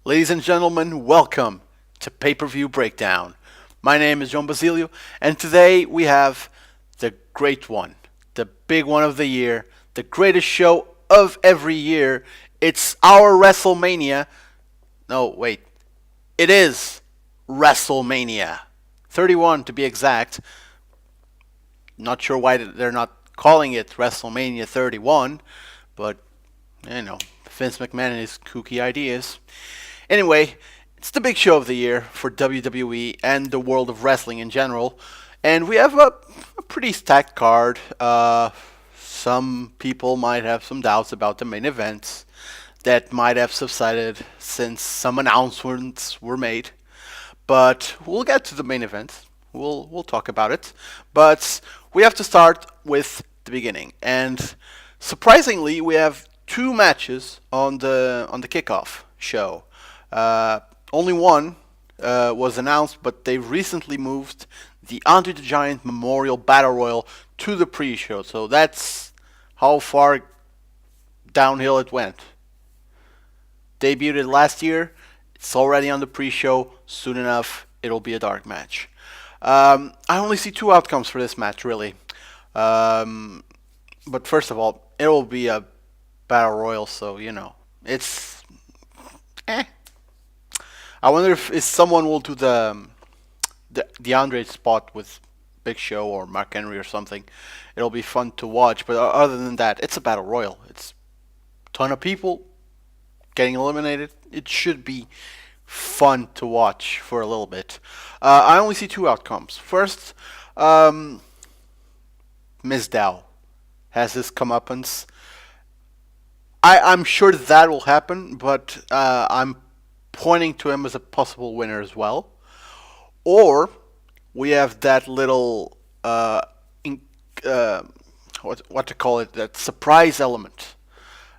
Ladies and gentlemen, welcome to PPV BreakDown. My name is John Basilio, and today we have the great one, the big one of the year, the greatest show of every year. It's our WrestleMania. No, wait. It is WrestleMania 31 to be exact. Not sure why they're not calling it WrestleMania 31, but Vince McMahon and his kooky ideas. Anyway, it's the big show of the year for WWE and the world of wrestling in general, and we have a pretty stacked card. Some people might have some doubts about the main events that might have subsided since some announcements were made, but we'll get to the main event. We'll talk about it, but we have to start with the beginning. And surprisingly, we have two matches on the kickoff show. Only one was announced, but they recently moved the Andre the Giant Memorial Battle Royal to the pre-show. So that's how far downhill it went. Debuted last year. It's already on the pre-show. Soon enough, it'll be a dark match. I only see two outcomes for this match, really. But first of all, it will be a Battle Royal, so, it's... I wonder if someone will do the Andre spot with Big Show or Mark Henry or something. It'll be fun to watch, but other than that, it's a Battle Royal. It's a ton of people getting eliminated. It should be fun to watch for a little bit. I only see two outcomes. First, Mizdow has his comeuppance. I'm sure that will happen, but I'm pointing to him as a possible winner as well. Or we have that little what to call it, that surprise element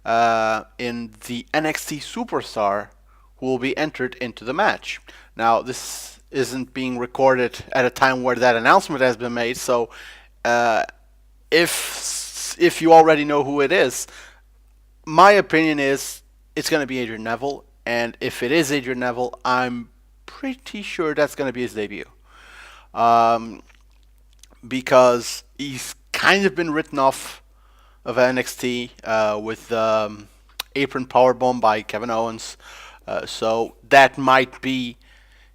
in the NXT superstar who will be entered into the match. Now, this isn't being recorded at a time where that announcement has been made, so if you already know who it is, my opinion is it's going to be Adrian Neville. And if it is Adrian Neville, I'm pretty sure that's going to be his debut. Because he's kind of been written off of NXT with apron powerbomb by Kevin Owens. So that might be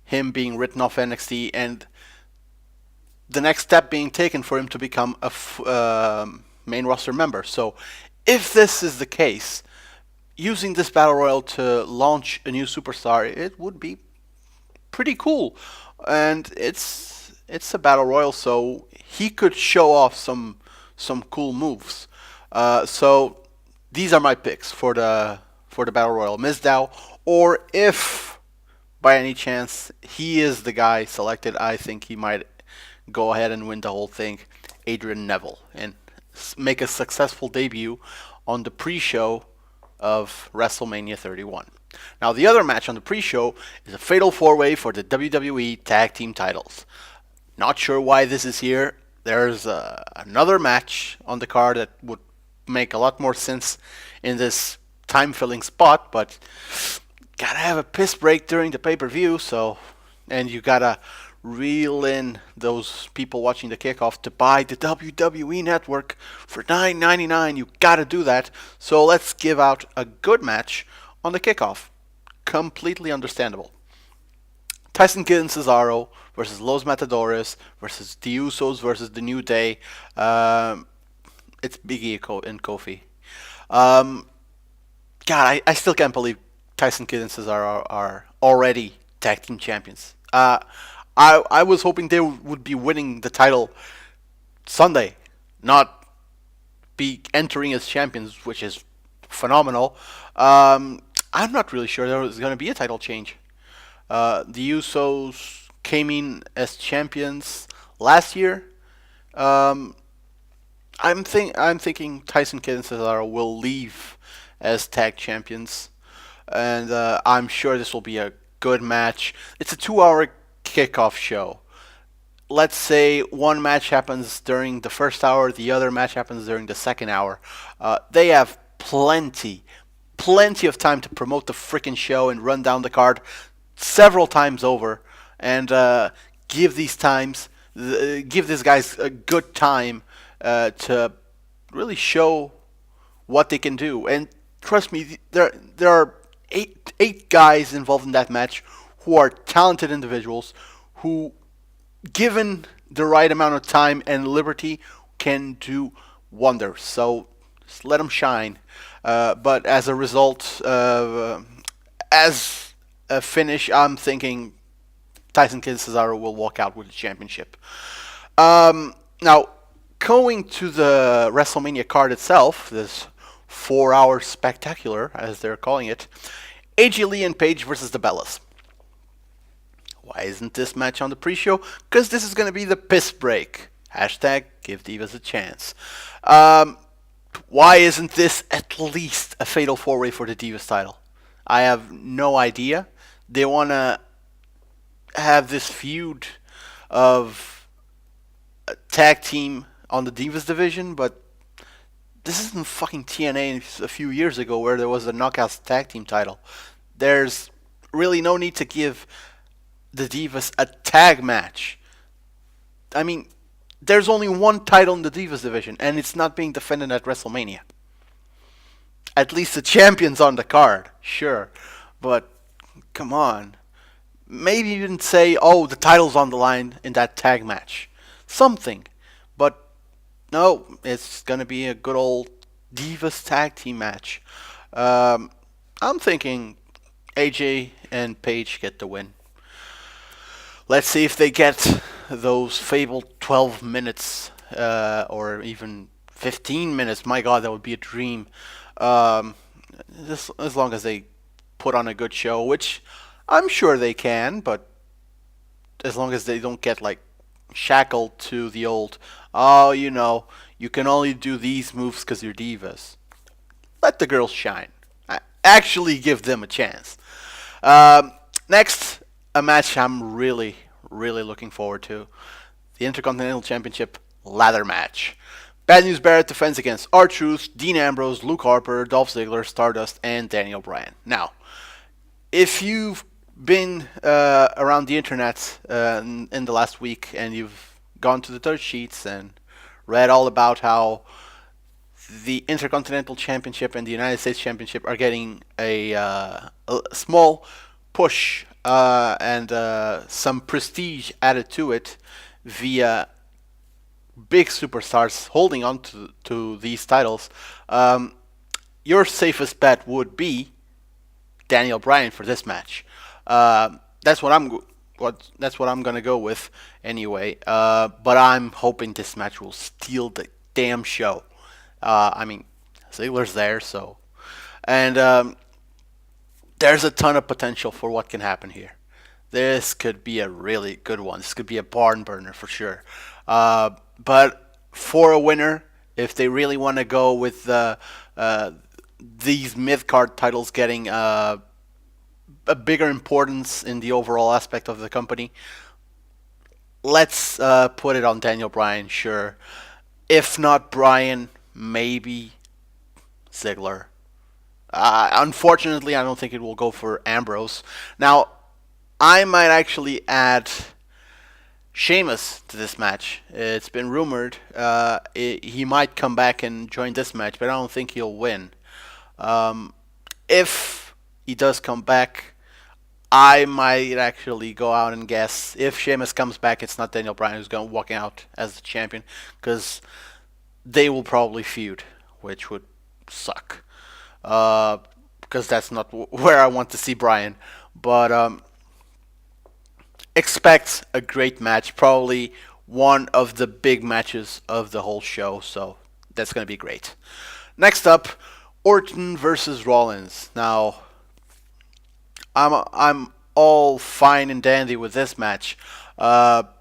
him being written off NXT, and the next step being taken for him to become a main roster member. So if this is the case, using this Battle Royal to launch a new superstar, it would be pretty cool. And it's a Battle Royal, so he could show off some cool moves. So these are my picks for the Battle Royal. Mizdow, or if by any chance he is the guy selected, I think he might go ahead and win the whole thing, Adrian Neville, and make a successful debut on the pre-show of WrestleMania 31. Now, the other match on the pre-show is a fatal four-way for the WWE Tag Team titles. Not sure why this is here. There's another match on the card that would make a lot more sense in this time-filling spot, but gotta have a piss break during the pay-per-view, and you gotta reel in those people watching the kickoff to buy the WWE Network for $9.99. You gotta do that. So let's give out a good match on the kickoff. Completely understandable. Tyson Kidd and Cesaro versus Los Matadores versus the Usos versus the New Day. It's Big E and Kofi. God, I still can't believe Tyson Kidd and Cesaro are already tag team champions. I was hoping they would be winning the title Sunday, not be entering as champions, which is phenomenal. I'm not really sure there was going to be a title change. The Usos came in as champions last year. I'm thinking Tyson Kidd and Cesaro will leave as tag champions, and I'm sure this will be a good match. It's a 2-hour kickoff show. Let's say one match happens during the first hour, the other match happens during the second hour. They have plenty plenty of time to promote the freaking show and run down the card several times over, and give these times, give these guys a good time to really show what they can do. And trust me, there are eight guys involved in that match who are talented individuals who, given the right amount of time and liberty, can do wonders. So just let them shine. But as a result, as a finish, I'm thinking Tyson Kidd Cesaro will walk out with the championship. Now, going to the WrestleMania card itself, this 4-hour spectacular, as they're calling it, AJ Lee and Paige versus the Bellas. Why isn't this match on the pre-show? Because this is going to be the piss break. Hashtag give Divas a chance. Why isn't this at least a fatal 4-way for the Divas title? I have no idea. They want to have this feud of a tag team on the Divas division, but this isn't fucking TNA a few years ago where there was a Knockouts tag team title. There's really no need to give the Divas a tag match. I mean, there's only one title in the Divas division, and it's not being defended at WrestleMania. At least the champion's on the card, sure. But, come on. Maybe you didn't say, oh, the title's on the line in that tag match. Something. But, no, it's going to be a good old Divas tag team match. I'm thinking AJ and Paige get the win. Let's see if they get those fabled 12 minutes or even 15 minutes. My God, that would be a dream. Just as long as they put on a good show, which I'm sure they can, but as long as they don't get like shackled to the old, oh, you can only do these moves because you're divas. Let the girls shine. Actually give them a chance. Next, a match I'm really looking forward to. The Intercontinental Championship ladder match. Bad News Barrett defends against R-Truth, Dean Ambrose, Luke Harper, Dolph Ziggler, Stardust, and Daniel Bryan. Now, if you've been around the internet in the last week and you've gone to the dirt sheets and read all about how the Intercontinental Championship and the United States Championship are getting a small push and some prestige added to it via big superstars holding on to these titles, your safest bet would be Daniel Bryan for this match. That's what I'm gonna go with anyway. But I'm hoping this match will steal the damn show. I mean, Ziggler's there, so, and there's a ton of potential for what can happen here. This could be a really good one. This could be a barn burner for sure. But for a winner, if they really want to go with these mid-card titles getting a bigger importance in the overall aspect of the company, let's put it on Daniel Bryan, sure. If not Bryan, maybe Ziggler. Unfortunately, I don't think it will go for Ambrose. Now, I might actually add Sheamus to this match. It's been rumored he might come back and join this match, but I don't think he'll win. If he does come back, I might actually go out and guess if Sheamus comes back, it's not Daniel Bryan who's going to walk out as the champion, because they will probably feud, which would suck. Because that's not where I want to see Bryan. But expect a great match, probably one of the big matches of the whole show, so that's going to be great. Next up, Orton versus Rollins. Now, I'm all fine and dandy with this match, but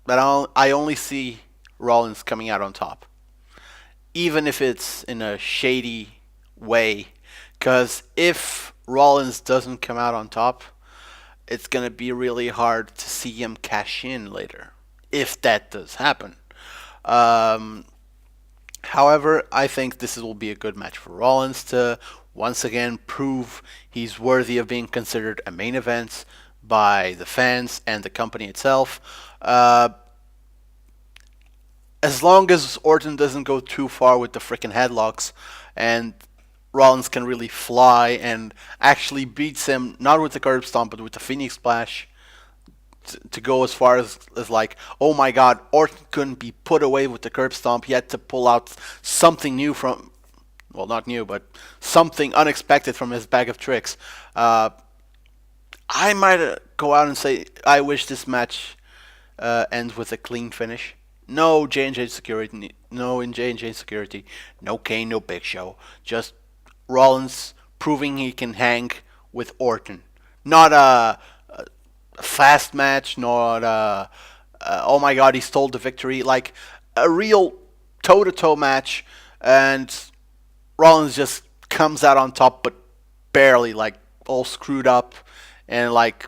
I only see Rollins coming out on top, even if it's in a shady way, because if Rollins doesn't come out on top, it's going to be really hard to see him cash in later, if that does happen. However, I think this will be a good match for Rollins to once again prove he's worthy of being considered a main event by the fans and the company itself. As long as Orton doesn't go too far with the freaking headlocks and Rollins can really fly and actually beats him, not with the curb stomp, but with the Phoenix Splash, to go as far as like, oh my god, Orton couldn't be put away with the curb stomp. He had to pull out something new from, well, not new, but something unexpected from his bag of tricks. I might go out and say I wish this match ends with a clean finish. No J&J security, no in J&J security, no Kane, no Big Show. Just Rollins proving he can hang with Orton. Not a fast match, not oh my god, he stole the victory. Like a real toe-to-toe match, and Rollins just comes out on top, but barely, like all screwed up. And like,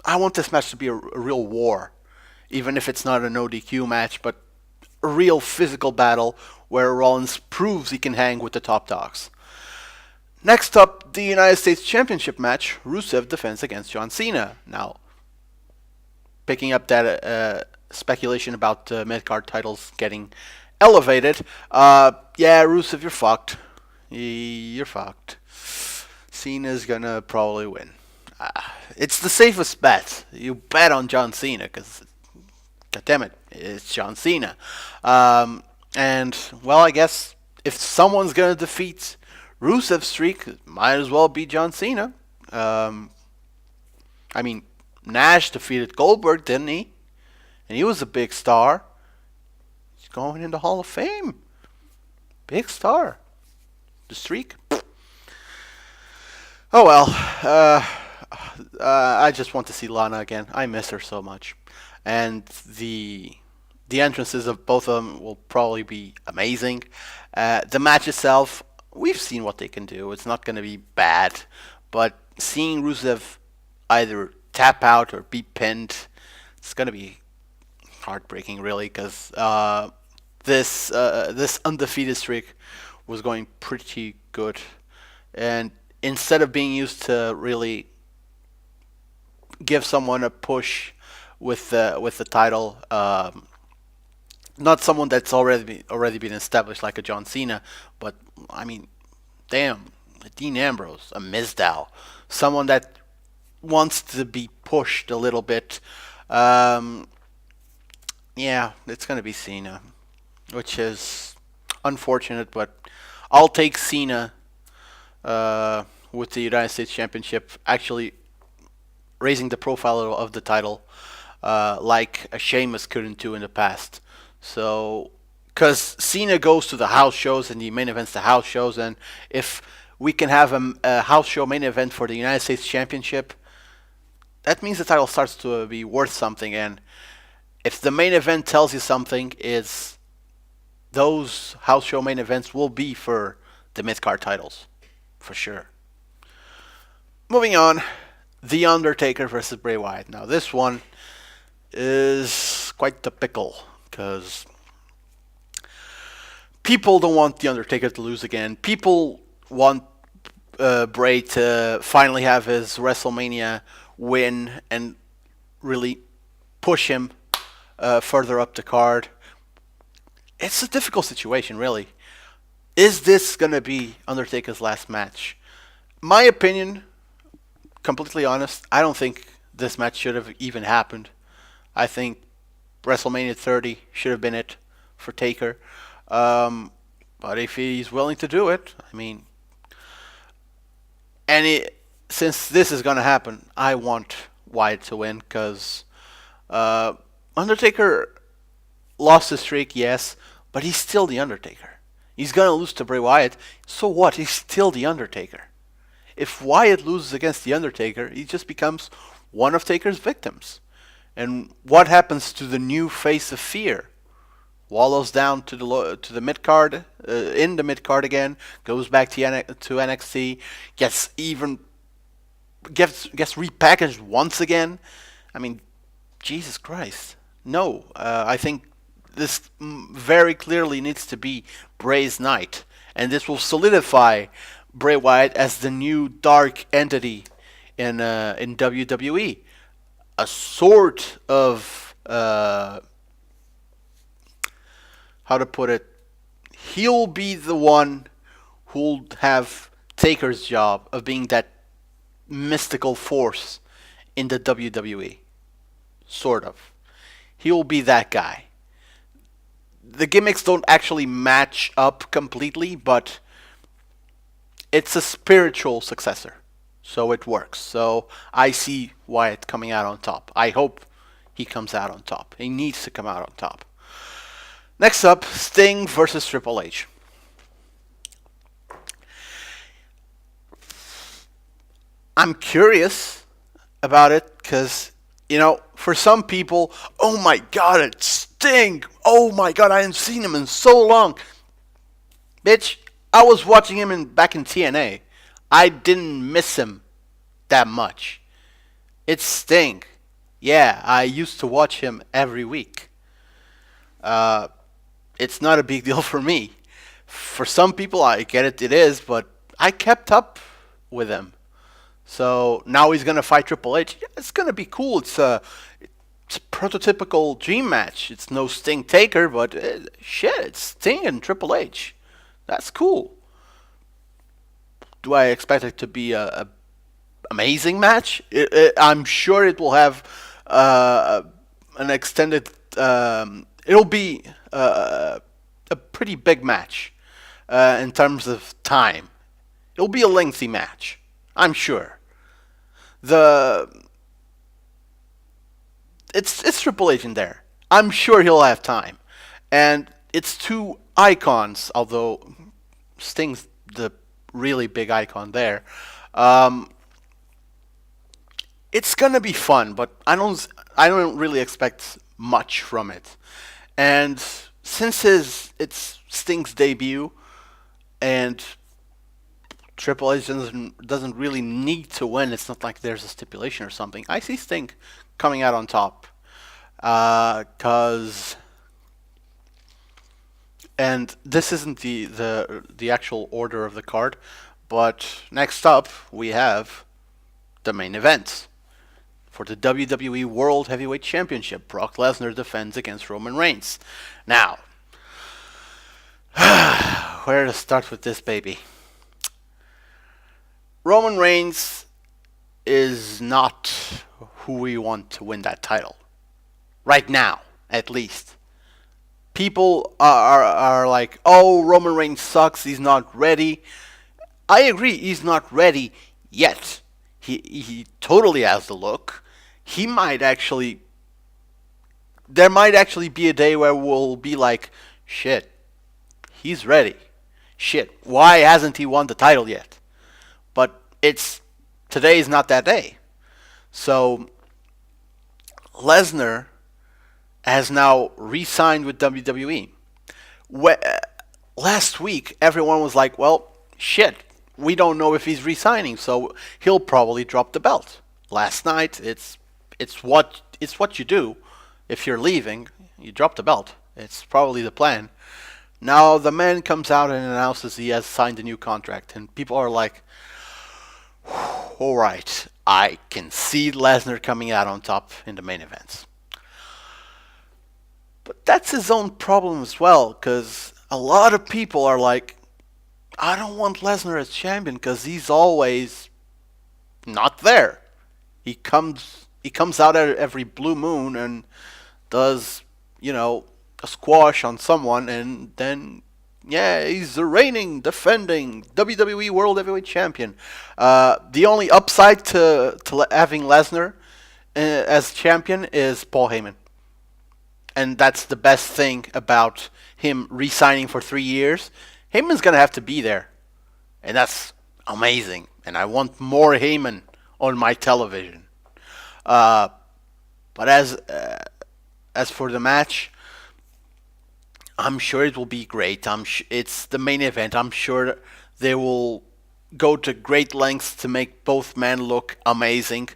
I want this match to be a real war, even if it's not a no DQ match, but a real physical battle where Rollins proves he can hang with the top dogs. Next up, the United States Championship match. Rusev defends against John Cena. Now, picking up that speculation about mid-card titles getting elevated. Yeah, Rusev, you're fucked. You're fucked. Cena's gonna probably win. It's the safest bet. You bet on John Cena because, goddammit, it's John Cena. And, well, I guess if someone's gonna defeat Rusev's streak, it might as well be John Cena. I mean, Nash defeated Goldberg, didn't he? And he was a big star. He's going in the Hall of Fame. Big star. The streak. Oh well. I just want to see Lana again. I miss her so much. And the entrances of both of them will probably be amazing. The match itself, we've seen what they can do. It's not going to be bad. But seeing Rusev either tap out or be pinned, it's going to be heartbreaking, really, because this undefeated streak was going pretty good. And instead of being used to really give someone a push with the title, not someone that's already been established like a John Cena, but I mean, damn, a Dean Ambrose, a Mizdow, someone that wants to be pushed a little bit. Yeah, it's gonna be Cena, which is unfortunate, but I'll take Cena with the United States Championship, actually raising the profile of the title like a Sheamus couldn't do in the past. So, because Cena goes to the house shows and he main events the house shows, and if we can have a house show main event for the United States Championship, that means the title starts to be worth something. And if the main event tells you something, is those house show main events will be for the mid-card titles, for sure. Moving on, The Undertaker versus Bray Wyatt. Now this one is quite typical, because people don't want The Undertaker to lose again. People want Bray to finally have his WrestleMania win and really push him further up the card. It's a difficult situation, really. Is this going to be Undertaker's last match? My opinion, completely honest, I don't think this match should have even happened. I think WrestleMania 30 should have been it for Taker. But if he's willing to do it, I mean, since this is going to happen, I want Wyatt to win, because Undertaker lost his streak, yes, but he's still The Undertaker. He's going to lose to Bray Wyatt, so what? He's still The Undertaker. If Wyatt loses against The Undertaker, he just becomes one of Taker's victims. And what happens to the new face of fear? Wallows down to the mid card, in the mid card again, goes back to NXT, gets repackaged once again. I mean, Jesus Christ, no. I think this very clearly needs to be Bray's night, and this will solidify Bray Wyatt as the new dark entity in WWE, a sort of how to put it. He'll be the one who'll have Taker's job of being that mystical force in the WWE, sort of. He'll be that guy. The gimmicks don't actually match up completely, but it's a spiritual successor, so it works. So I see Wyatt coming out on top. I hope he comes out on top. He needs to come out on top. Next up, Sting versus Triple H. I'm curious about it because, for some people, oh my god, it's Sting. Oh my god, I haven't seen him in so long. Bitch, I was watching him back in TNA. I didn't miss him that much. It's Sting. Yeah, I used to watch him every week. It's not a big deal for me. For some people, I get it, it is, but I kept up with him. So now he's gonna fight Triple H. Yeah, it's gonna be cool. It's a prototypical dream match. It's no Sting Taker, but shit, it's Sting and Triple H. That's cool. Do I expect it to be a amazing match? I'm sure it will have an extended. It'll be a pretty big match in terms of time. It'll be a lengthy match. I'm sure. It's Triple H in there. I'm sure he'll have time, and it's two icons. Although Sting's the really big icon there. It's gonna be fun, but I don't really expect much from it. And since it's Sting's debut, and Triple H doesn't really need to win. It's not like there's a stipulation or something. I see Sting coming out on top, cause and this isn't the actual order of the card, but next up we have the main event for the WWE World Heavyweight Championship. Brock Lesnar defends against Roman Reigns. Now, where to start with this baby? Roman Reigns is not who we want to win that title. Right now, at least. People are like, oh, Roman Reigns sucks, he's not ready. I agree, he's not ready yet. He totally has the look. There might actually be a day where we'll be like, shit, he's ready. Shit, why hasn't he won the title yet? But today is not that day. So Lesnar has now re-signed with WWE. Last week, everyone was like, well, shit, we don't know if he's re-signing, so he'll probably drop the belt. Last night, it's what you do. If you're leaving, you drop the belt. It's probably the plan. Now the man comes out and announces he has signed a new contract, and people are like, all right, I can see Lesnar coming out on top in the main events. But that's his own problem as well, because a lot of people are like, I don't want Lesnar as champion because he's always not there. He comes out at every blue moon and does, a squash on someone, and then he's the reigning, defending WWE World Heavyweight Champion. The only upside to having Lesnar as champion is Paul Heyman. And that's the best thing about him re-signing for 3 years. Heyman's going to have to be there. And that's amazing. And I want more Heyman on my television. But as for the match, I'm sure it will be great. It's the main event. I'm sure they will go to great lengths to make both men look amazing.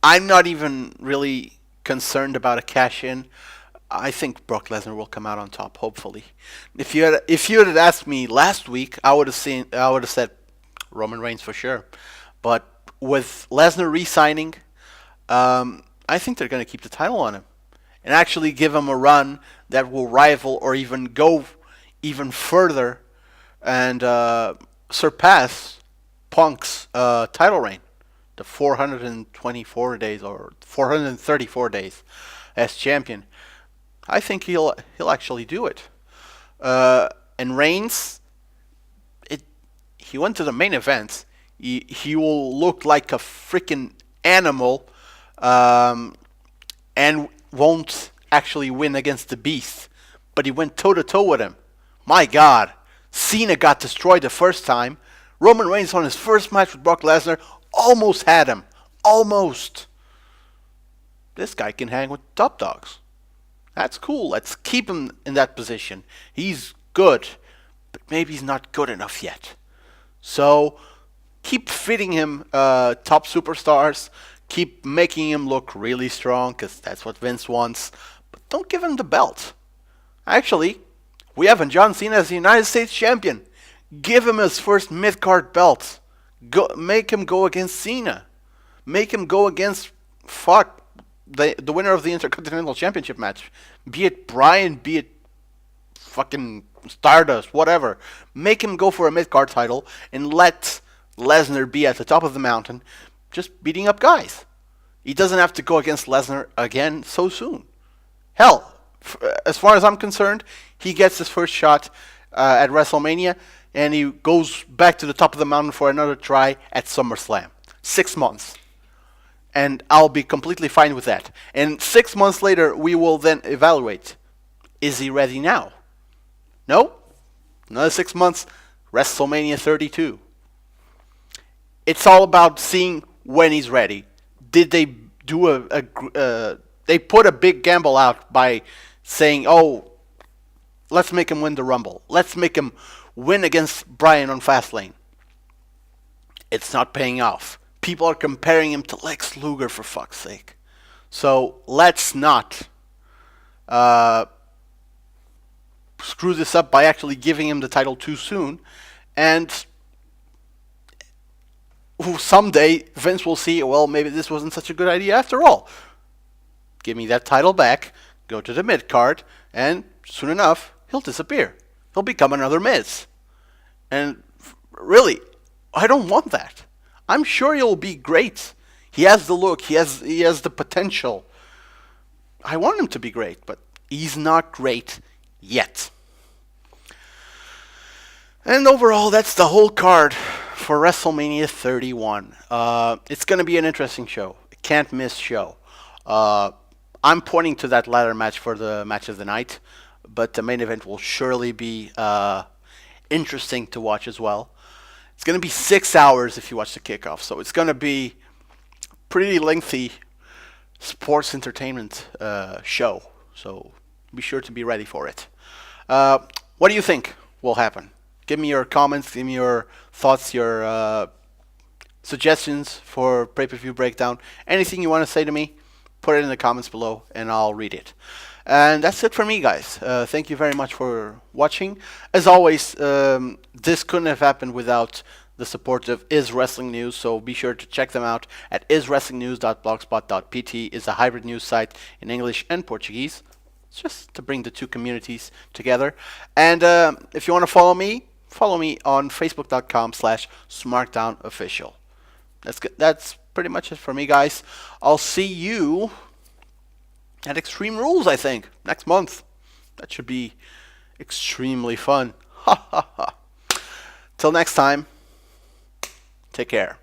I'm not even really concerned about a cash-in. I think Brock Lesnar will come out on top. Hopefully, if you had asked me last week, I would have said Roman Reigns for sure. But with Lesnar re-signing, I think they're going to keep the title on him and actually give him a run that will rival or even go even further and surpass Punk's title reign, the 424 days or 434 days as champion. I think he'll actually do it. And Reigns, he went to the main event. He will look like a freaking animal, and won't actually win against the Beast. But he went toe to toe with him. My God, Cena got destroyed the first time. Roman Reigns on his first match with Brock Lesnar almost had him. Almost. This guy can hang with top dogs. That's cool. Let's keep him in that position. He's good, but maybe he's not good enough yet. So keep fitting him top superstars. Keep making him look really strong, because that's what Vince wants. But don't give him the belt. Actually, we have John Cena as the United States champion. Give him his first mid-card belt. Make him go against Cena. Make him go against, the winner of the Intercontinental Championship match. Be it Bryan, be it fucking Stardust, whatever. Make him go for a mid-card title and let Lesnar be at the top of the mountain, just beating up guys. He doesn't have to go against Lesnar again so soon. Hell, as far as I'm concerned, he gets his first shot at WrestleMania, and he goes back to the top of the mountain for another try at SummerSlam. 6 months. And I'll be completely fine with that. And 6 months later, we will then evaluate. Is he ready now? No? Another 6 months, WrestleMania 32. It's all about seeing when he's ready. Did they do they put a big gamble out by saying, oh, let's make him win the Rumble. Let's make him win against Bryan on Fastlane. It's not paying off. People are comparing him to Lex Luger, for fuck's sake. So let's not screw this up by actually giving him the title too soon. And someday Vince will see, well, maybe this wasn't such a good idea after all. Give me that title back, go to the mid-card, and soon enough, he'll disappear. He'll become another Miz. And really, I don't want that. I'm sure he'll be great. He has the look, he has the potential. I want him to be great, but he's not great yet. And overall, that's the whole card for WrestleMania 31. It's going to be an interesting show. A can't miss show. I'm pointing to that ladder match for the match of the night, but the main event will surely be interesting to watch as well. It's going to be 6 hours if you watch the kickoff, so it's going to be pretty lengthy sports entertainment show. So be sure to be ready for it. What do you think will happen? Give me your comments, give me your thoughts, your suggestions for PPV BreakDown. Anything you want to say to me, put it in the comments below and I'll read it. And that's it for me, guys. Thank you very much for watching. As always, this couldn't have happened without the support of Is Wrestling News, so be sure to check them out at iswrestlingnews.blogspot.pt. It's a hybrid news site in English and Portuguese. It's just to bring the two communities together. And if you want to follow me on facebook.com/SmarkDownOfficial. That's pretty much it for me, guys. I'll see you at Extreme Rules, I think, next month. That should be extremely fun. Ha ha ha. Till next time, take care.